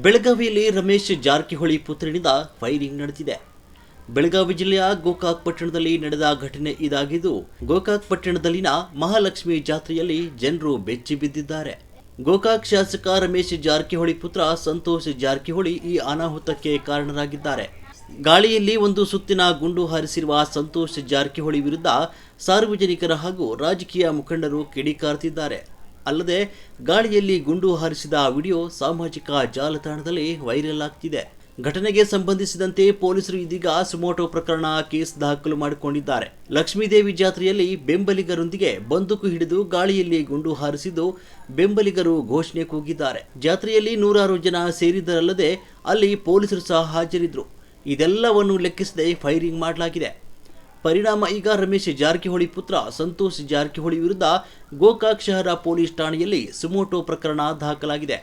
ಬೆಳಗಾವಿಯಲ್ಲಿ ರಮೇಶ್ ಜಾರಕಿಹೊಳಿ ಪುತ್ರನಿಂದ ಫೈರಿಂಗ್ ನಡೆದಿದೆ. ಬೆಳಗಾವಿ ಜಿಲ್ಲೆಯ ಗೋಕಾಕ್ ಪಟ್ಟಣದಲ್ಲಿ ನಡೆದ ಘಟನೆ ಇದಾಗಿದ್ದು, ಗೋಕಾಕ್ ಪಟ್ಟಣದಲ್ಲಿನ ಮಹಾಲಕ್ಷ್ಮಿ ಜಾತ್ರೆಯಲ್ಲಿ ಜನರು ಬೆಚ್ಚಿ ಬಿದ್ದಿದ್ದಾರೆ. ಗೋಕಾಕ್ ಶಾಸಕ ರಮೇಶ್ ಜಾರಕಿಹೊಳಿ ಪುತ್ರ ಸಂತೋಷ್ ಜಾರಕಿಹೊಳಿ ಈ ಅನಾಹುತಕ್ಕೆ ಕಾರಣರಾಗಿದ್ದಾರೆ. ಗಾಳಿಯಲ್ಲಿ ಒಂದು ಸುತ್ತಿನ ಗುಂಡು ಹಾರಿಸಿರುವ ಸಂತೋಷ್ ಜಾರಕಿಹೊಳಿ ವಿರುದ್ಧ ಸಾರ್ವಜನಿಕರ ಹಾಗೂ ರಾಜಕೀಯ ಮುಖಂಡರು ಕಿಡಿಕಾರ್ತಿದ್ದಾರೆ. ಅಲ್ಲದೆ ಗಾಳಿಯಲ್ಲಿ ಗುಂಡು ಹಾರಿಸಿದ ವಿಡಿಯೋ ಸಾಮಾಜಿಕ ಜಾಲತಾಣದಲ್ಲಿ ವೈರಲ್ ಆಗ್ತಿದೆ. ಘಟನೆಗೆ ಸಂಬಂಧಿಸಿದಂತೆ ಪೊಲೀಸರು ಇದೀಗ ಸುಮೋಟೋ ಪ್ರಕರಣ ಕೇಸ್ ದಾಖಲು ಮಾಡಿಕೊಂಡಿದ್ದಾರೆ. ಲಕ್ಷ್ಮೀದೇವಿ ಜಾತ್ರೆಯಲ್ಲಿ ಬೆಂಬಲಿಗರೊಂದಿಗೆ ಬಂದೂಕು ಹಿಡಿದು ಗಾಳಿಯಲ್ಲಿ ಗುಂಡು ಹಾರಿಸಿದ್ದು ಬೆಂಬಲಿಗರು ಘೋಷಣೆ ಕೂಗಿದ್ದಾರೆ. ಜಾತ್ರೆಯಲ್ಲಿ ನೂರಾರು ಜನ ಸೇರಿದ್ದರಲ್ಲದೆ ಅಲ್ಲಿ ಪೊಲೀಸರು ಸಹ ಹಾಜರಿದ್ದರು. ಇದೆಲ್ಲವನ್ನು ಲೆಕ್ಕಿಸದೆ ಫೈರಿಂಗ್ ಮಾಡಲಾಗಿದೆ. ಪರಿಣಾಮ ಈಗ ರಮೇಶ್ ಜಾರಕಿಹೊಳಿ ಪುತ್ರ ಸಂತೋಷ್ ಜಾರಕಿಹೊಳಿ ವಿರುದ್ಧ ಗೋಕಾಕ್ ಶಹರ ಪೊಲೀಸ್ ಠಾಣೆಯಲ್ಲಿ ಸುಮೋಟೋ ಪ್ರಕರಣ ದಾಖಲಾಗಿದೆ.